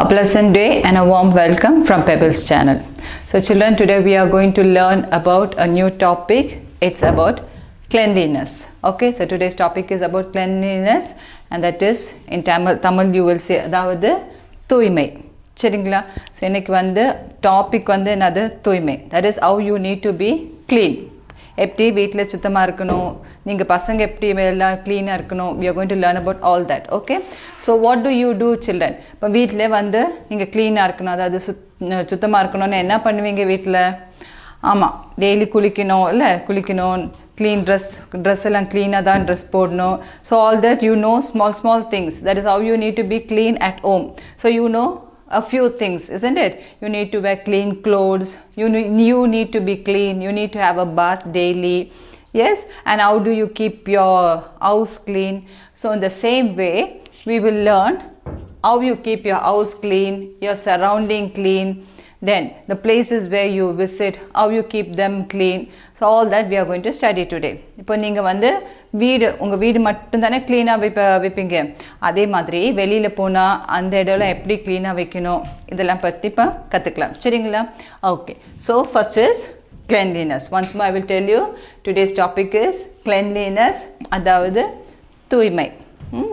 A pleasant day and a warm welcome from Pebbles channel. So children, today we are going to learn about a new topic. It's about cleanliness. Okay, so today's topic is about cleanliness, and that is in Tamil you will say அதாவது தூய்மை. சரிங்களா? So இன்னைக்கு வந்து topic வந்து என்னது தூய்மை. That is how you need to be clean. எப்படி வீட்டில் சுத்தமாக இருக்கணும், நீங்கள் பசங்க எப்படி எல்லாம் க்ளீனாக இருக்கணும். we are going to learn about all that. okay, so what do you do children? இப்போ வீட்டில் வந்து நீங்கள் க்ளீனாக இருக்கணும், அதாவது சுத்தமாக இருக்கணும்னு என்ன பண்ணுவீங்க வீட்டில்? ஆமாம், டெய்லி குளிக்கணும், க்ளீன் ட்ரெஸ் எல்லாம் க்ளீனாக தான் ட்ரெஸ் போடணும். So all that you know small things. That is how you need to be clean at home. So you know a few things, isn't it? You need to wear clean clothes, you need to be clean, you need to have a bath daily. Yes, and how do you keep your house clean? So in the same way we will learn how you keep your house clean, your surrounding clean, then the places where you visit, how you keep them clean. So all that we are going to study today. இப்போ நீங்கள் வந்து உங்கள் வீடு மட்டும்தானே க்ளீனாக வைப்பீங்க. அதே மாதிரி வெளியில் போனால் அந்த இடம்லாம் எப்படி க்ளீனாக வைக்கணும் இதெல்லாம் பற்றி இப்போ கற்றுக்கலாம். சரிங்களா? Okay, so first is cleanliness. Once more I will tell you, today's topic is cleanliness, அதாவது தூய்மை.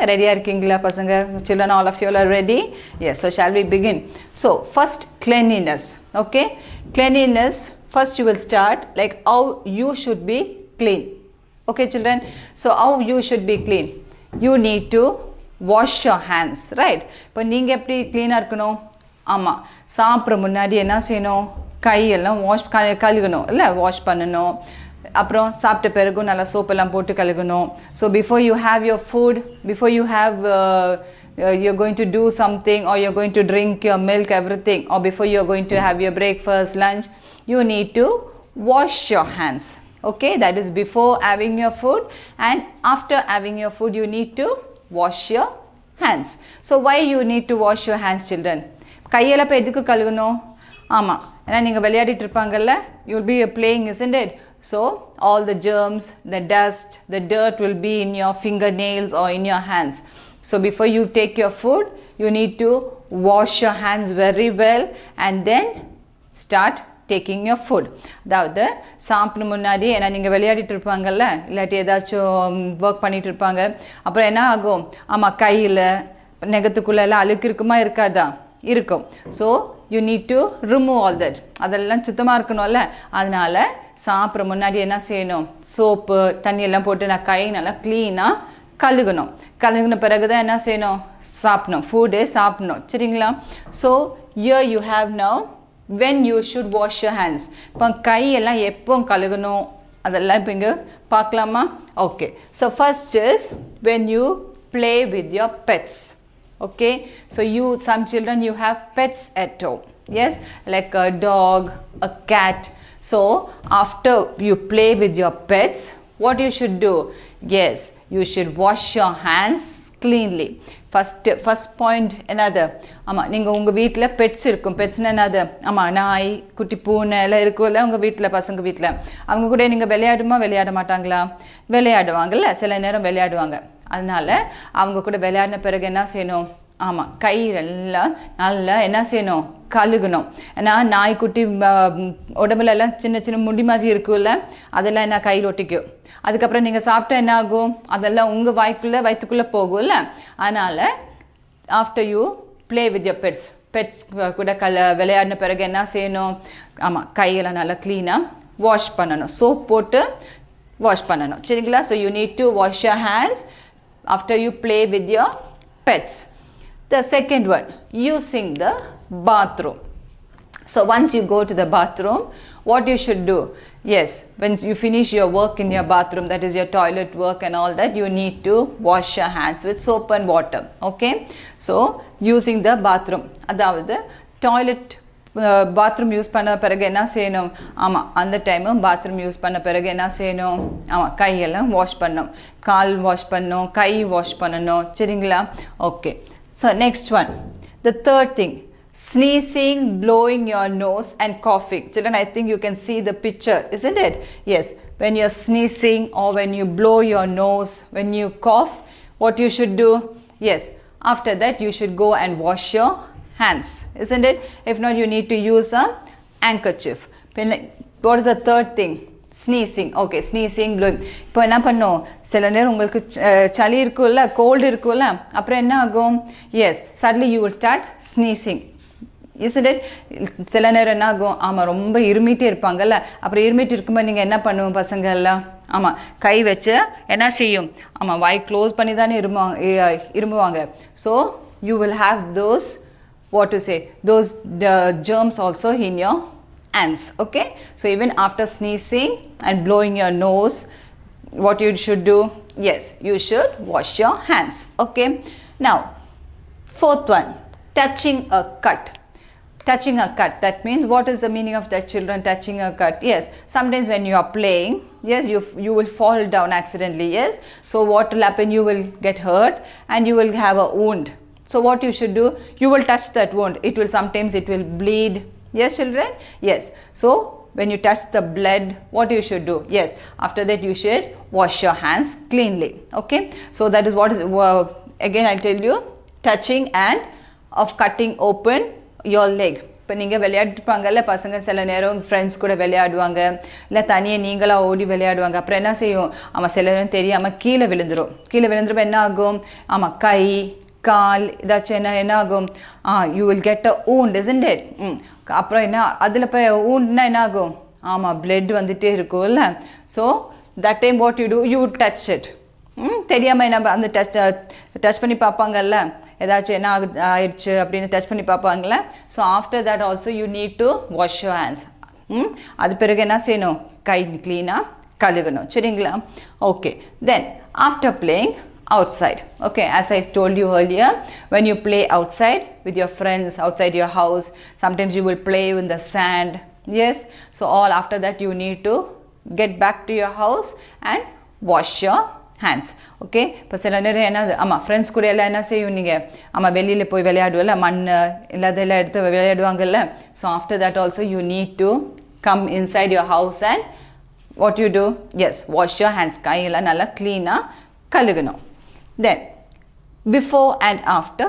ரெடியாக இருக்கீங்களா பசங்க? children, all of you are ready? Yes, so shall we begin? So first, cleanliness. Okay, cleanliness, first you will start like how you should be clean. Okay children, so how you should be clean? You need to wash your hands, right? இப்போ நீங்கள் எப்படி க்ளீனாக இருக்கணும்? ஆமாம், சாப்பிட்ற முன்னாடி என்ன செய்யணும்? கையெல்லாம் கழுகணும், இல்லை வாஷ் பண்ணணும். அப்புறம் சாப்பிட்ட பிறகும் நல்லா சோப்பெல்லாம் போட்டு கழுகணும். So before you have your food, before you have you're going to do something, or you're going to drink your milk, everything, or before you're going to have your breakfast, lunch, you need to wash your hands. Okay, that is before having your food, and after having your food you need to wash your hands. So why you need to wash your hands children? கையெல்லாம் இப்போ எதுக்கு கழுகணும்? ஆமாம், ஏன்னா நீங்கள் விளையாடிட்டு இருப்பாங்கல்ல, you will be playing, isn't it? So all the germs, the dust, the dirt will be in your fingernails or in your hands. So before you take your food, you need to wash your hands very well and then start taking your food. அதாவது சாப்பிட முன்னாடி, ஏன்னா நீங்கள் விளையாடிட்டு இருப்பாங்கல்ல, இல்லாட்டி ஏதாச்சும் work பண்ணிட்டு இருப்பாங்க, அப்புறம் என்ன ஆகும்? ஆமாம், கையில் நெகத்துக்குள்ளெல்லாம் அழுக்கு இருக்குமா இருக்காதா? இருக்கும். So you need to remove all that. அதெல்லாம் சுத்தமாக இருக்கணும்ல, அதனால சாப்பிட்ற முன்னாடி என்ன செய்யணும்? சோப்பு தண்ணியெல்லாம் போட்டு நான் கை நல்லா க்ளீனாக கழுகுன பிறகு தான் என்ன செய்யணும்? சாப்பிடணும், ஃபுட்டே சாப்பிடணும். சரிங்களா? So here you have now when you should wash your hands. இப்போ கையெல்லாம் எப்போ கழுகணும் அதெல்லாம் இப்போ இங்கே பார்க்கலாமா? Okay, so first is when you play with your pets. Okay, so some children you have pets at home. Yes, like a dog, a cat. So after you play with your pets, what you should do? Yes, you should wash your hands cleanly. First point என்னது? ஆமாம், நீங்கள் உங்கள் வீட்டில் pets இருக்கும். பெட்ஸ்னால் என்னது? ஆமாம், நாய், குட்டி பூனை எல்லாம் இருக்கும்ல உங்கள் வீட்டில், பசங்க வீட்டில். அவங்க கூட நீங்கள் விளையாட மாட்டாங்களா? விளையாடுவாங்கல்ல, சில நேரம் விளையாடுவாங்க. அதனால் அவங்க கூட விளையாடின பிறகு என்ன செய்யணும்? ஆமாம், கையெல்லாம் நல்லா என்ன செய்யணும்? கழுகணும். ஏன்னா நாய்க்குட்டி உடம்புலலாம் சின்ன முடி மாதிரி இருக்குல்ல, அதெல்லாம் என்ன கையில் ஒட்டிக்கும். அதுக்கப்புறம் நீங்கள் சாப்பிட்டா என்ன ஆகும்? அதெல்லாம் உங்கள் வயிற்றுக்குள்ளே போகும்ல. அதனால் after you play with your pets கூட விளையாடின பிறகு என்ன செய்யணும்? ஆமாம், கையெல்லாம் நல்லா க்ளீனாக வாஷ் பண்ணணும், சோப் போட்டு வாஷ் பண்ணணும். சரிங்களா? So you need to wash your hands after you play with your pets. The second one, using the bathroom. So once you go to the bathroom, what you should do? Yes, when you finish your work in your bathroom, that is your toilet work and all that, you need to wash your hands with soap and water. Okay, so using the bathroom, அதாவது toilet bathroom use பண்ண பிறகு என்ன செய்யணும்? ஆமாம், அந்த டைமும் bathroom use பண்ண பிறகு என்ன செய்யணும்? ஆமாம், கையெல்லாம் வாஷ் பண்ணணும், கால் வாஷ் பண்ணணும், கை வாஷ் பண்ணணும். சரிங்களா? Okay, so next one, the third thing, sneezing, blowing your nose and coughing. Children, I think you can see the picture, isn't it? Yes, when you're sneezing or when you blow your nose, when you cough, what you should do? Yes, after that you should go and wash your hands, isn't it? If not, you need to use a handkerchief. What is the third thing? Sneezing. Okay, sneezing, blowing. இப்போ என்ன பண்ணும், சில நேரம் உங்களுக்கு சளி இருக்குல்ல, gold இருக்குல்ல, அப்புறம் என்ன ஆகும்? Yes, suddenly you will start sneezing, isn't it? சில நேரம் என்ன ஆகும், ஆமாம் ரொம்ப இருமிட்டே இருப்பாங்கல்ல, அப்புறம் இருமிட்டு இருக்கும்போது நீங்கள் என்ன பண்ணுவோம் பசங்க எல்லாம்? ஆமாம், கை வச்சு என்ன செய்யும்? ஆமாம், வாய் க்ளோஸ் பண்ணி தானே இருமுவாங்க. So you will have those, what to say, those germs also in your hands. Okay, so even after sneezing and blowing your nose, what you should do? Yes, you should wash your hands. Okay, now fourth one, touching a cut. Touching a cut, that means, what is the meaning of that, children? Touching a cut, yes, sometimes when you are playing, yes, you will fall down accidentally. Yes, so what will happen? You will get hurt and you will have a wound. So what you should do? You will touch that wound. It will sometimes it will bleed. Yes, children? Yes. So when you touch the blood, what you should do? Yes, after that you should wash your hands cleanly. Okay, so that is what is again I tell you, touching and of cutting open your leg. இப்போ நீங்கள் விளையாட்டுப்பாங்கல்ல பசங்க, சில நேரம் friends கூட விளையாடுவாங்க, இல்லை தனியே நீங்களாக ஓடி விளையாடுவாங்க. அப்புறம் என்ன செய்யும், ஆமாம் சில நேரம் தெரியாமல் கீழே விழுந்துடும். என்ன ஆகும்? ஆமாம், கை கால் ஏதாச்சும் என்ன ஆகும்? You will get a wound, isn't it? அப்புறம் என்ன அதில் போய் woundனா என்ன ஆகும்? ஆமாம், பிளட் வந்துட்டே இருக்கும்ல. So that time what you do, you touch it. தெரியாமல் என்ன அந்த டச் பண்ணி பார்ப்பாங்கல்ல, ஏதாச்சும் என்ன ஆயிடுச்சு அப்படின்னு டச் பண்ணி பார்ப்பாங்கல்ல. So after that also you need to wash your hands. அது பிறகு என்ன செய்யணும்? கை க்ளீனாக கழுகணும். சரிங்களா? Okay, then after playing outside. Okay, as I told you earlier, when you play outside with your friends outside your house, sometimes you will play in the sand. Yes, so all after that you need to get back to your house and wash your hands. Okay, இப்போ சில நேரம் என்ன, ஆமாம் friends கூட எல்லாம் என்ன செய்யும் நீங்கள், ஆமாம் வெளியில் போய் விளையாடுவல, மண் இல்லாதெல்லாம் எடுத்து விளையாடுவாங்கல்ல. So after that also you need to come inside your house and what you do? Yes, wash your hands. கையெல்லாம் நல்லா க்ளீனாக கழுகணும். Then before and after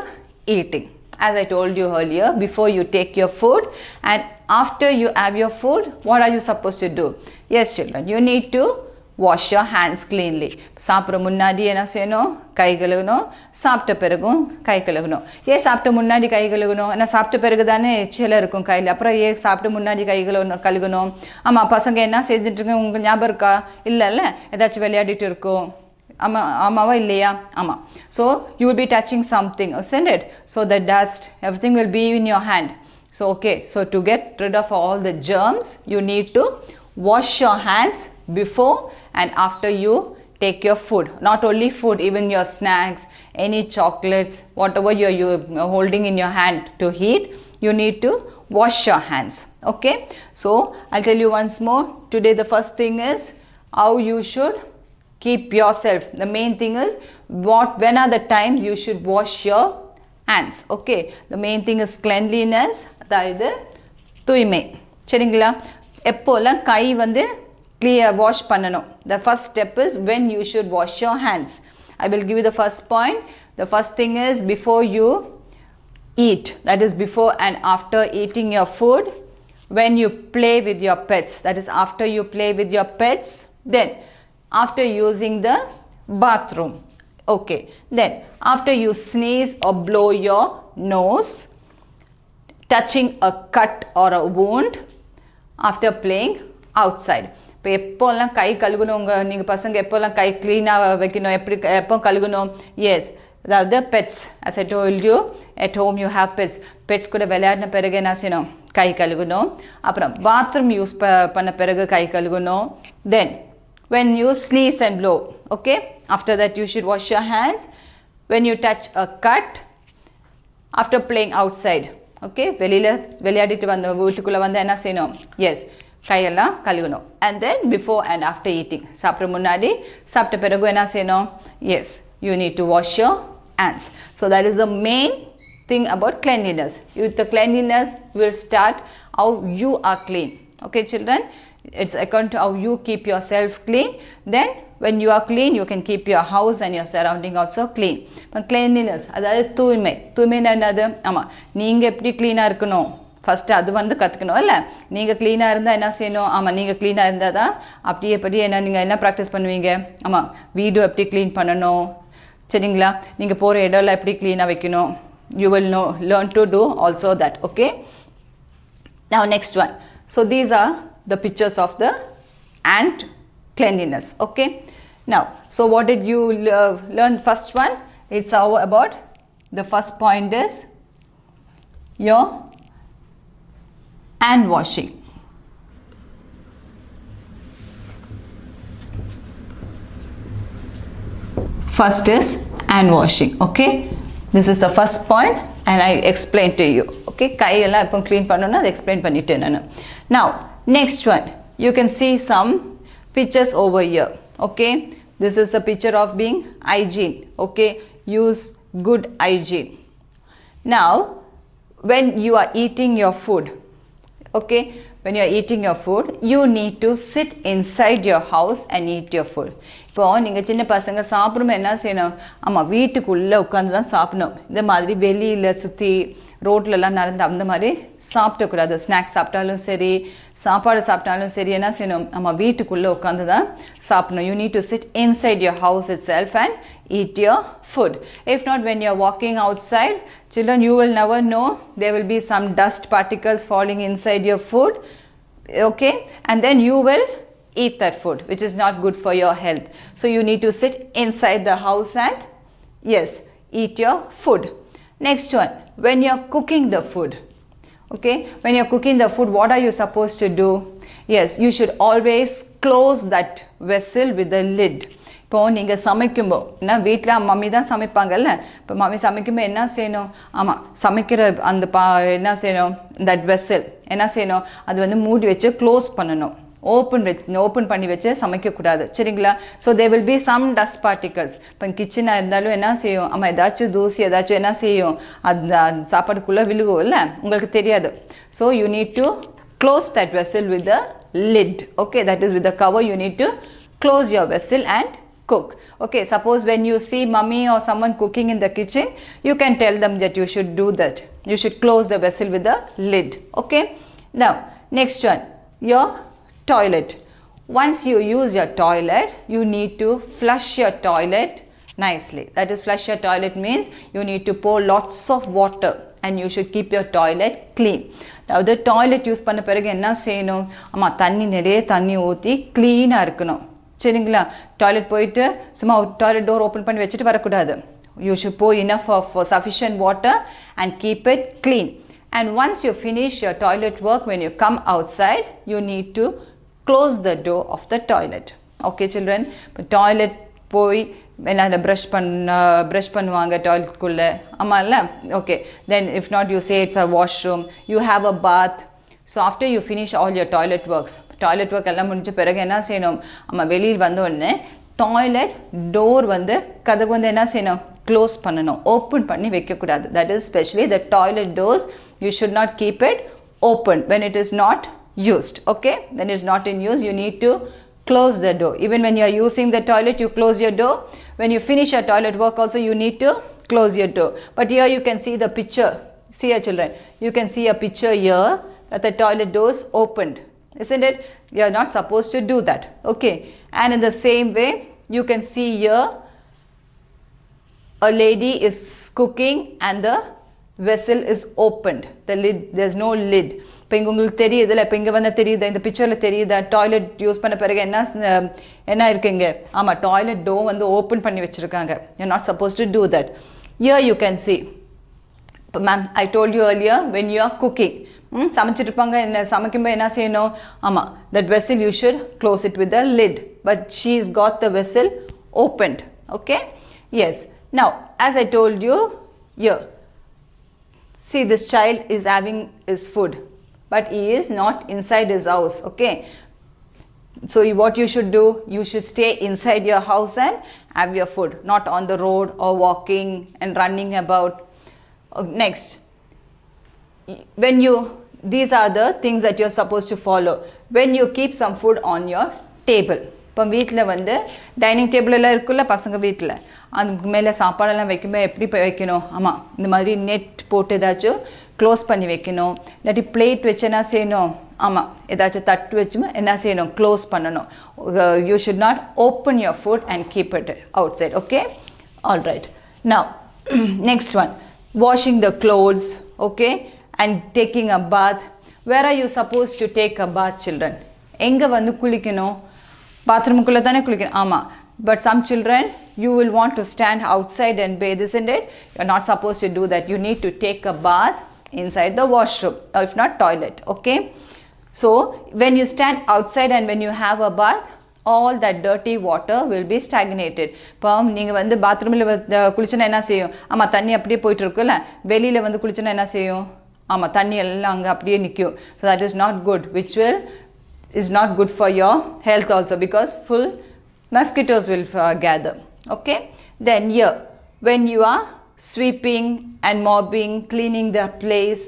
eating, as I told you earlier, before you take your food and after you have your food, what are you supposed to do? Yes, children, you need to wash your hands cleanly. சாப்பிட்ற முன்னாடி என்ன செய்யணும்? கை கழுகணும். சாப்பிட்ட பிறகும் கை கழுகணும். ஏன் சாப்பிட்ட முன்னாடி கை கழுகணும்? ஏன்னா சாப்பிட்ட பிறகு தானே எச்சில் இருக்கும் கையில். அப்புறம் ஏன் சாப்பிட்ட முன்னாடி கை கழுகணும்? ஆமாம், பசங்க என்ன செஞ்சுட்ருக்கோம் உங்களுக்கு ஞாபகம் இருக்கா? இல்லைல்ல, ஏதாச்சும் விளையாடிட்டு இருக்கோம். ஆமாவா இல்லையா? ஆமாம். So you will be touching something, isn't it? So the dust everything will be in your hand. So okay, so to get rid of all the germs you need to wash your hands before and after you take your food. Not only food, even your snacks, any chocolates, whatever you're holding in your hand to eat, you need to wash your hands. Okay, so I'll tell you once more. Today the first thing is how you should keep yourself. The main thing is when are the times you should wash your hands. Okay, the main thing is cleanliness, அதாவது தூய்மை. சரிங்களா? எப்போல்லாம் கை வந்து wash பண்ணணும். The first step is when you should wash your hands. I will give you the first point. The first thing is before you eat, that is before and after eating your food. When you play with your pets, that is after you play with your pets. Then after using the bathroom. Okay, then after you sneeze or blow your nose, touching a cut or a wound, after playing outside. இப்போ எப்போல்லாம் கை கழுகணும், நீங்கள் பசங்க எப்போல்லாம் கை க்ளீனாக வைக்கணும், எப்போ கழுகணும்? Yes, அதாவது pets. as I told you, at home you have pets. Pets கூட விளையாடின பிறகு என்ன செய்யணும்? கை கழுகணும். அப்புறம் பாத்ரூம் யூஸ் பண்ண பிறகு கை கழுகணும். தென் when you sneeze and blow, okay, after that you should wash your hands. When you touch a cut, after playing outside, okay, வெளியில் விளையாடிட்டு வந்த வீட்டுக்குள்ளே வந்து என்ன செய்யணும்? எஸ், கையெல்லாம் கழுகணும். and then before and after eating, சாப்பிட்ற முன்னாடி சாப்பிட்ட பிறகு என்ன செய்யணும்? Yes, you need to wash your hands. So that is the main thing about cleanliness. With the cleanliness will start how you are clean. Okay, children, it's according to how you keep yourself clean, then when you are clean you can keep your house and your surrounding also clean. But cleanliness அதாவது தூய்மைனா என்னது? ஆமாம், நீங்கள் எப்படி க்ளீனாக இருக்கணும் first அது வந்து கற்றுக்கணும் இல்லை? நீங்கள் க்ளீனாக இருந்தால் என்ன செய்யணும்? ஆமாம், நீங்கள் க்ளீனாக இருந்தால் தான் அப்படியே என்ன நீங்கள் என்ன ப்ராக்டிஸ் பண்ணுவீங்க? ஆமாம், வீடு எப்படி க்ளீன் பண்ணணும், சரிங்களா? நீங்கள் போகிற இடம்லாம் எப்படி க்ளீனாக வைக்கணும், you will learn to do also that. Okay, now next one. So these are the pictures of the ant cleanliness. Okay, now so what did you learn? First one, it's all about the first point is your hand washing. First is hand washing. Okay, this is the first point and I explained to you. Okay, கையெல்லாம் இப்போ clean பண்ணனும்னா அதை explain பண்ணிட்டேன் நான். Now next one, you can see some pictures over here. Okay, this is a picture of being hygiene. Okay, use good hygiene. Now when you are eating your food, okay, when you are eating your food you need to sit inside your house and eat your food. இப்போ நீங்கள் சின்ன பசங்க சாப்பிடும்போது என்ன செய்யணும்? ஆமாம், வீட்டுக்குள்ளே உட்காந்து தான் சாப்பிடணும். இந்த மாதிரி வெளியில் சுற்றி ரோட்லலாம் நடந்து அந்த மாதிரி சாப்பிடக்கூடாது. ஸ்நாக்ஸ் சாப்பிட்டாலும் சரி, சாப்பாடு சாப்பிட்டாலும் சரி, என்ன செய்யணும்? ஆமாம், வீட்டுக்குள்ளே உட்காந்து தான் சாப்பிடணும். You need to sit inside your house itself and eat your food. If not, when you are walking outside, children, you will never know, there will be some dust particles falling inside your food. Okay, and then you will eat that food, which is not good for your health. So you need to sit inside the house and yes, eat your food. Next one, when you are cooking the food, okay, when you are cooking the food, what are you supposed to do? Yes, you should always close that vessel with the lid. இப்போ நீங்கள் சமைக்கும்போது ஏன்னா வீட்டில் mummy தான் சமைப்பாங்கல்ல, இப்போ mummy சமைக்கும்போது என்ன செய்யணும்? ஆமாம், சமைக்கிற அந்த என்ன செய்யணும்? தட் வெசல் என்ன செய்யணும்? அது வந்து மூடி வச்சு க்ளோஸ் பண்ணணும். ஓப்பன் பண்ணி வச்சு சமைக்கக்கூடாது, சரிங்களா? So there will be some dust particles. இப்போ கிச்சனாக இருந்தாலும் என்ன செய்யும்? ஆமாம், ஏதாச்சும் தூசி ஏதாச்சும் என்ன செய்யும்? அந்த சாப்பாடுக்குள்ளே விழுகும் இல்லை, உங்களுக்கு தெரியாது. So you need to close that vessel with the lid. Okay, that is with the cover. You need to close your vessel and cook. Okay, suppose when you see mummy or someone cooking in the kitchen, you can tell them that you should do that. You should close the vessel with the lid. Okay, now next one, your toilet. Once you use your toilet, you need to flush your toilet nicely. That is, flush your toilet means you need to pour lots of water and you should keep your toilet clean. அதாவது toilet use பண்ண பிறகு என்ன செய்யணும்? ஆமாம், நிறைய தண்ணி ஊற்றி க்ளீனாக இருக்கணும், சரிங்களா? டாய்லெட் போயிட்டு சும்மா டாய்லெட் டோர் ஓப்பன் பண்ணி வச்சுட்டு வரக்கூடாது. You should pour enough of sufficient water and keep it clean. And once you finish your toilet work, when you come outside, you need to close the door of the toilet. Okay, children, இப்போ toilet போய் என்ன brush பண்ணுவாங்க டாய்லெட்குள்ளே, ஆமாம் இல்லை? Okay, then if not you say it's a washroom, you have a bath. So after you finish all your toilet works, toilet work எல்லாம் முடிஞ்ச பிறகு என்ன செய்யணும்? நம்ம வெளியில் வந்த உடனே டாய்லெட் டோர் வந்து கதவு வந்து என்ன செய்யணும்? க்ளோஸ் பண்ணணும், ஓப்பன் பண்ணி வைக்கக்கூடாது. That is specially the toilet doors you should not keep it open when it is not used. Okay, when it is not in use, you need to close the door. Even when you are using the toilet, you close your door. When you finish your toilet work also, you need to close your door. But here you can see the picture. See here, children, you can see a picture here that the toilet door is opened, isn't it? You are not supposed to do that. Okay, and in the same way you can see here a lady is cooking and the vessel is opened, the lid, there's no lid. இப்போ இங்கே உங்களுக்கு தெரியுதுல்ல, இப்போ இங்கே வந்து தெரியுது, இந்த பிக்சரில் தெரியுது டாய்லெட் யூஸ் பண்ண பிறகு என்ன இருக்குங்க? ஆமாம், டாய்லெட் டோர் வந்து ஓப்பன் பண்ணி வச்சுருக்காங்க. You are not supposed to do that. Here you can see. இப்போ ma'am, I told you earlier, when you are cooking, சமைச்சிருப்பாங்க, என்ன சமைக்கும்போது என்ன செய்யணும்? ஆமாம், that vessel you should close it with the lid, but she is got the vessel opened. Okay, yes. Now as I told you, here, see, this child is having his food, but he is not inside his house. Okay, so what you should do? You should stay inside your house and have your food, not on the road or walking and running about. Next, when you, these are the things that you're supposed to follow when you keep some food on your table. இப்போ வீட்டில் வந்து dining table எல்லாம் இருக்குல்ல பசங்க வீட்டில், அதுக்கு மேலே சாப்பாடெல்லாம் வைக்கும்போது எப்படி வைக்கணும்? ஆமாம், இந்த மாதிரி நெட் போட்டு ஏதாச்சும் க்ளோஸ் பண்ணி வைக்கணும். இல்லாட்டி பிளேட் வச்சு என்ன செய்யணும்? ஆமாம், ஏதாச்சும் தட்டு வச்சு என்ன செய்யணும்? க்ளோஸ் பண்ணணும். You should not open your food and keep it outside. Okay, all right. Now next one, washing the clothes, okay, and taking a bath. Where are you supposed to take a bath, children? எங்கே வந்து குளிக்கணும்? பாத்ரூமுக்குள்ளே தானே குளிக்கணும். ஆமாம், but some children you will want to stand outside and bathe, isn't it? You're not supposed to do that. You need to take a bath inside the washroom, or if not toilet. Okay, so when you stand outside and when you have a bath, all that dirty water will be stagnated. இப்போ நீங்கள் வந்து பாத்ரூமில் குளிச்சுன்னா என்ன செய்யும்? ஆமாம், தண்ணி அப்படியே போயிட்டு இருக்குல்ல. வெளியில் வந்து குளிச்சுன்னா என்ன செய்யும்? ஆமாம், தண்ணி எல்லாம் அங்கே அப்படியே நிற்கும். So that is not good, which is not good for your health also, because full mosquitoes will gather. Okay, then here when you are sweeping and mopping, cleaning the place,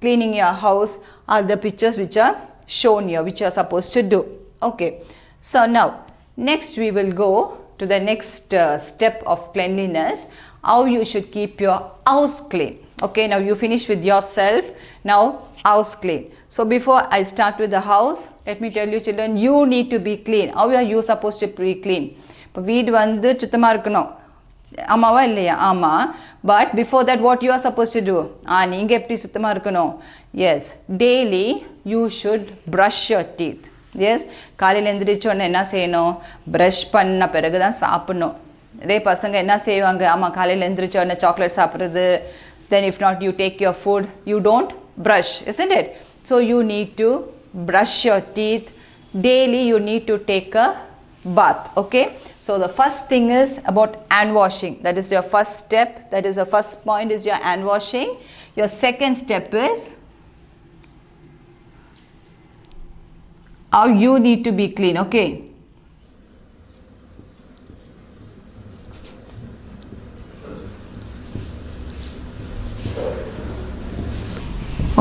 cleaning your house, are the pictures which are shown here, which you are supposed to do. Okay, so now next we will go to the next step of cleanliness, how you should keep your house clean. Okay, now you finish with yourself, now house clean. So before I start with the house, let me tell you children, you need to be clean. How are you supposed to be clean? இப்போ வீடு வந்து சுத்தமாக இருக்கணும், ஆமாவா இல்லையா? ஆமாம். But before that what you are suppose to do? நீங்கள் எப்படி சுத்தமாக இருக்கணும்? Yes, daily you should brush your teeth. Yes, காலையில் எழுந்திரிச்சோன்னே என்ன செய்யணும்? ப்ரஷ் பண்ண பிறகு தான் சாப்பிட்ணும். நிறைய பசங்க என்ன செய்வாங்க? ஆமாம், காலையில் எழுந்திரிச்சோடனே சாக்லேட் சாப்பிட்றது, then if not you take your food, you don't brush, isn't it? So you need to brush your teeth daily. You need to take a bath. Okay, so the first thing is about hand washing. That is your first step. That is the first point, is your hand washing. Your second step is how you need to be clean. Okay,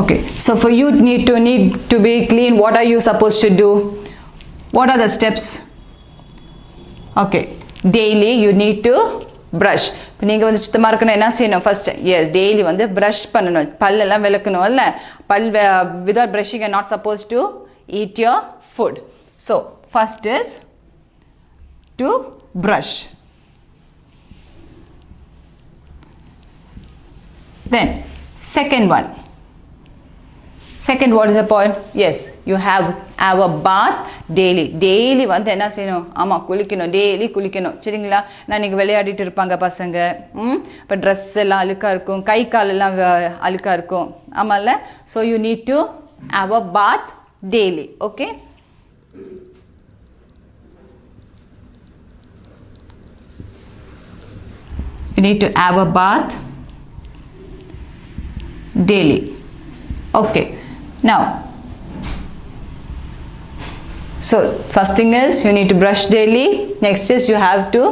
okay, so for you need to be clean, what are you supposed to do? What are the steps? Okay, daily you need to brush. இப்போ நீங்கள் வந்து சுத்தமாக இருக்கணும், என்ன செய்யணும்? First S, daily வந்து brush பண்ணணும், பல்லெல்லாம் விளக்கணும் இல்லை? without brushing you're not supposed to eat your food. So first is to brush. Then second one, second, what is the point? Yes, you have a bath daily. Daily வந்து என்ன செய்யணும்? ஆமாம், குளிக்கணும், டெய்லி குளிக்கணும். சரிங்களா? நான் நீங்கள் விளையாடிட்டு இருப்பாங்க பசங்க, இப்போ ட்ரெஸ் எல்லாம் அழுக்காக இருக்கும், கை காலெல்லாம் அழுக்காக இருக்கும், ஆமாம்ல? So you need to have a bath daily. Okay, you need to have a bath daily. Okay, now so first thing is you need to brush daily. Next is you have to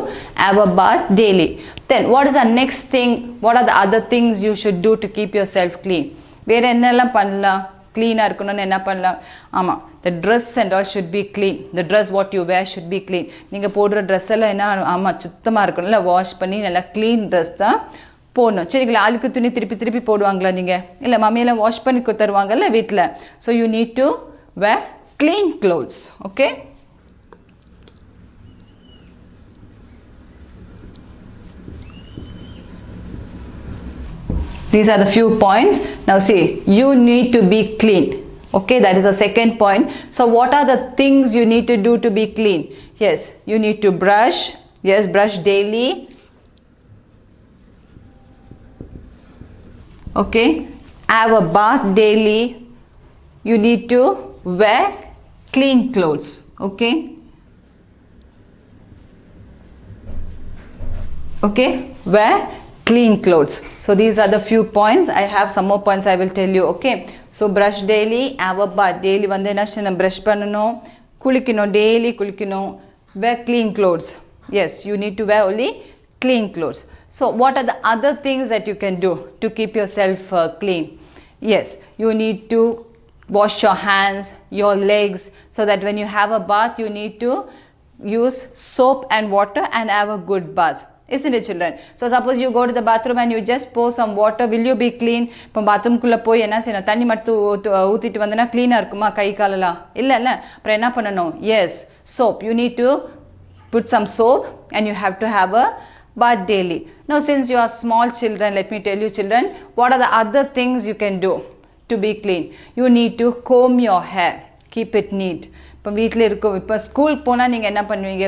have a bath daily. Then what is the next thing? What are the other things you should do to keep yourself clean? வேற என்னெல்லாம் பண்ணலாம்? க்ளீனாக இருக்கணும்னு என்ன பண்ணலாம்? ஆமாம், the dress and all should be clean. The dress what you wear should be clean. நீங்கள் போடுற ட்ரெஸ் எல்லாம் என்ன? ஆமாம், சுத்தமாக இருக்கணும்ல, வாஷ் பண்ணி நல்லா க்ளீன் ட்ரெஸ் தான் போடணும். சரிங்களா? அழுக்கு துணி திருப்பி திருப்பி போடுவாங்களா நீங்கள்? இல்லை, மம்மியெல்லாம் வாஷ் பண்ணி தருவாங்கல்ல வீட்டில். So you need to wear clean clothes. Okay, these are the few points. Now see, you need to be clean. Okay, that is the second point. So what are the things you need to do to be clean? Yes, you need to brush. Yes, brush daily. Okay, have a bath daily. You need to wear clean clothes. Okay, okay, wear clean clothes. So these are the few points. I have some more points I will tell you. Okay, so brush daily, have a bath daily. வந்து என்ன செய்யணும்? brush பண்ணணும், குளிக்கணும், daily குளிக்கணும், wear clean clothes. Yes, you need to wear only clean clothes. So what are the other things that you can do to keep yourself clean? Yes, you need to wash your hands, your legs, so that when you have a bath you need to use soap and water and have a good bath. Isn't it, children? So suppose you go to the bathroom and you just pour some water, will you be clean? இப்போ bathroom குள்ள போய் என்ன செய்யணும், தண்ணி மட்டும் ஊத்திட்டு வந்தனா clean-ஆ இருக்குமா கை காலெல்லாம்? இல்ல அப்புறம் என்ன பண்ணணும்? Yes, soap. You need to put some soap and you have to have a bath daily. Now since you are small children, let me tell you children, what are the other things you can do to be clean? You need to comb your hair, keep it neat. இப்போ வீட்டில் இருக்கும், இப்போ ஸ்கூலுக்கு போனால் நீங்கள் என்ன பண்ணுவீங்க,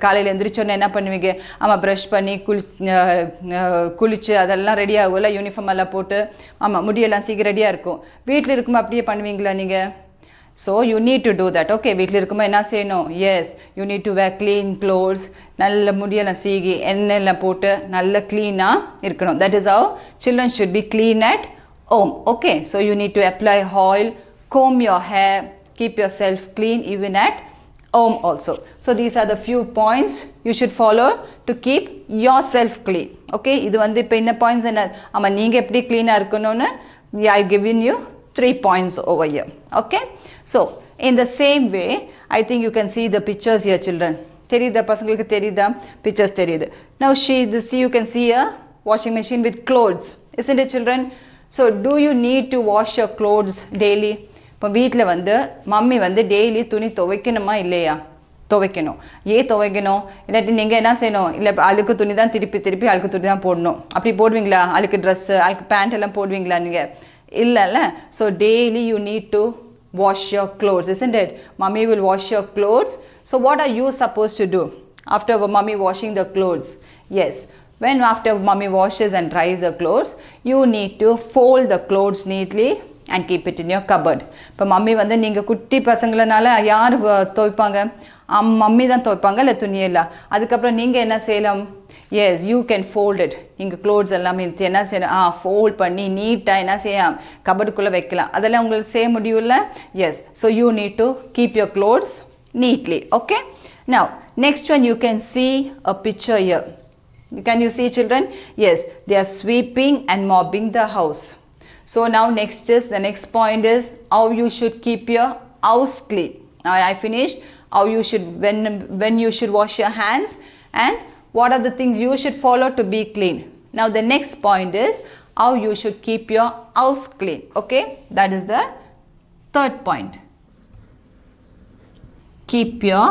காலையில் எழுந்திரிச்சோன்னே என்ன பண்ணுவீங்க, ஆமாம் ப்ரஷ் பண்ணி குளிச்சு அதெல்லாம் ரெடி ஆகும்ல, யூனிஃபார்ம் எல்லாம் போட்டு, ஆமாம் முடியெல்லாம் சீக்கிரம் ரெடியாக இருக்கும். வீட்டில் இருக்கும்போது அப்படியே பண்ணுவீங்களா நீங்கள்? So you need to do that. Okay, வீட்டில் இருக்கும்போது என்ன செய்யணும்? Yes, you need to wear clean clothes. நல்ல முடியெல்லாம் சீகி எண்ணெயெல்லாம் போட்டு நல்ல க்ளீனாக இருக்கணும். That is how children should be clean at home. Okay, so you need to apply oil, comb your hair, keep yourself clean even at home also. So these are the few points you should follow to keep yourself clean. Okay, இது வந்து இப்போ என்ன points என்ன, ஆமாம் நீங்கள் எப்படி க்ளீனாக இருக்கணும்னு I given you 3 points over here. Okay, so in the same way I think you can see the pictures here children. தெரியுதா பசங்களுக்கு? தெரியுதா? pictures தெரியுது. Now you can see a washing machine with clothes, isn't it children? So do you need to wash your clothes daily? இப்போ வீட்டில் வந்து mummy வந்து daily துணி துவைக்கணுமா இல்லையா? துவைக்கணும். ஏன் துவைக்கணும்? இல்லாட்டி நீங்கள் என்ன செய்யணும், இல்லை அழுக்கு துணி தான் திருப்பி அழுக்கு துணி தான் போடணும், அப்படி போடுவீங்களா? அழுக்கு ட்ரெஸ்ஸு அழுக்கு பேண்ட் எல்லாம் போடுவீங்களா நீங்கள்? இல்லைல்ல. So daily you need to wash your clothes, isn't it? Mummy will wash your clothes. So what are you supposed to do after mummy washing the clothes? Yes, when after mummy washes and dries the clothes, you need to fold the clothes neatly and keep it in your cupboard. இப்போ mummy வந்து நீங்கள் குட்டி பசங்களனால யார் துவைப்பாங்க? Mummy தான் துவைப்பாங்க இல்லை துணியெல்லாம். அதுக்கப்புறம் நீங்கள் என்ன செய்யலாம்? Yes, you can fold it. நீங்கள் க்ளோத்ஸ் எல்லாமே என்ன செய்யலாம்? ஃபோல்ட் பண்ணி நீட்டாக என்ன செய்யலாம்? கபடுக்குள்ளே வைக்கலாம். அதெல்லாம் உங்களுக்கு செய்ய முடியும்ல? Yes, so you need to keep your clothes neatly. Okay, now next one you can see a picture here. Can you see children? Yes, they are sweeping and mopping the house. So now the next point is how you should keep your house clean. Now I finished how you should when you should wash your hands and what are the things you should follow to be clean. Now the next point is how you should keep your house clean. Okay, that is the third point. Keep your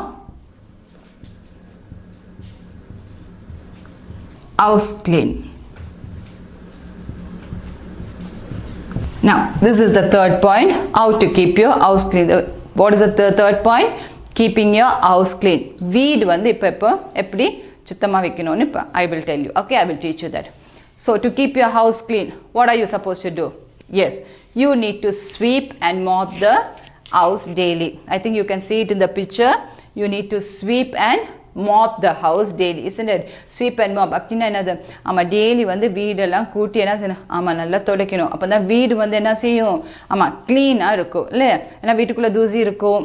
house clean. Now this is the third point, how to keep your house clean. What is the third point? Keeping your house clean. வீடு வந்து இப்போ எப்படி சுத்தமாக வைக்கணும்னு இப்போ I will tell you. Okay, I will teach you that. So to keep your house clean, what are you supposed to do? Yes, you need to sweep and mop the house daily. I think you can see it in the picture. You need to sweep and mop the house daily, isn't it? Sweep and mop அப்படின்னா என்னது? ஆமாம், daily வந்து வீடெல்லாம் கூட்டி என்ன செய்யணும்? ஆமாம், நல்லா துடைக்கணும். அப்போ தான் வீடு வந்து என்ன செய்யும்? ஆமாம், க்ளீனாக இருக்கும் இல்லை? ஏன்னா வீட்டுக்குள்ளே தூசி இருக்கும்.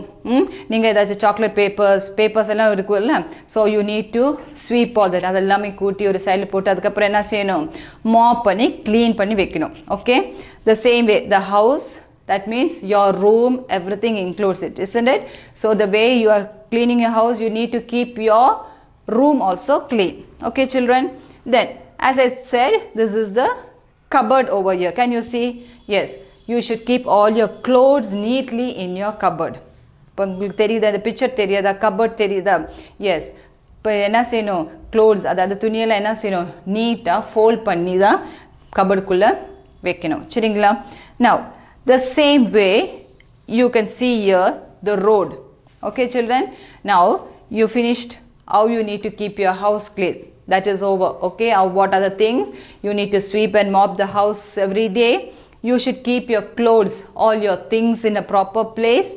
நீங்கள் ஏதாச்சும் சாக்லேட் பேப்பர்ஸ் எல்லாம் இருக்கும்ல? So you need to sweep all that. அதெல்லாமே கூட்டி ஒரு சைடில் போட்டு அதுக்கப்புறம் என்ன செய்யணும்? மாப் பண்ணி க்ளீன் பண்ணி வைக்கணும். Okay, the same way the house, that means your room, everything includes it, isn't it? So the way you are cleaning your house, you need to keep your room also clean. Okay children, then as I said, this is the cupboard over here. Can you see? Yes, you should keep all your clothes neatly in your cupboard. இப்போ உங்களுக்கு தெரியுதா? இந்த picture தெரியாதா? Cupboard தெரியுதா? S, இப்போ என்ன செய்யணும்? Clothes அதாவது துணியெல்லாம் என்ன செய்யணும்? நீட்டாக ஃபோல்ட் பண்ணி தான் கபர்டுக்குள்ளே வைக்கணும். சரிங்களா? Now the same way you can see here the road. Okay children, now you finished how you need to keep your house clean. That is over. Okay, what are the things? You need to sweep and mop the house every day. You should keep your clothes, all your things in a proper place.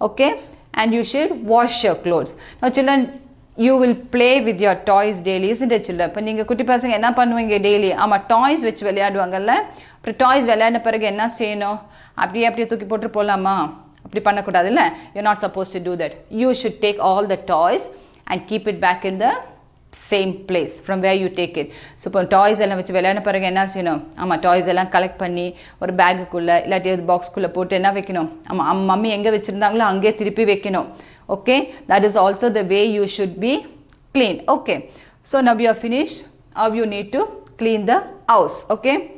Okay, and you should wash your clothes. Now children, you will play with your toys daily, isn't it children? இப்போ நீங்கள் குட்டி பசங்க என்ன பண்ணுவீங்க daily? ஆமாம், toys வச்சு விளையாடுவாங்கல்ல? அப்புறம் toys விளையாடின பிறகு என்ன செய்யணும்? அப்படியே தூக்கி போட்டு போகலாமா? அப்படி பண்ணக்கூடாது இல்லை? you're not supposed to do that. You should take all the toys and keep it back in the same place from where you take it. So இப்போ டாய்ஸ் எல்லாம் வச்சு விளையாடின பிறகு என்ன செய்யணும்? ஆமாம், டாய்ஸ் எல்லாம் கலெக்ட் பண்ணி ஒரு பேக்குக்குள்ளே இல்லாட்டி ஒரு பாக்ஸ்குள்ளே போட்டு என்ன வைக்கணும்? ஆமாம், மம்மி எங்கே வச்சுருந்தாங்களோ அங்கேயே திருப்பி வைக்கணும். Okay, that is also the way you should be clean. Okay, so now you are finished. Now you need to clean the house. Okay,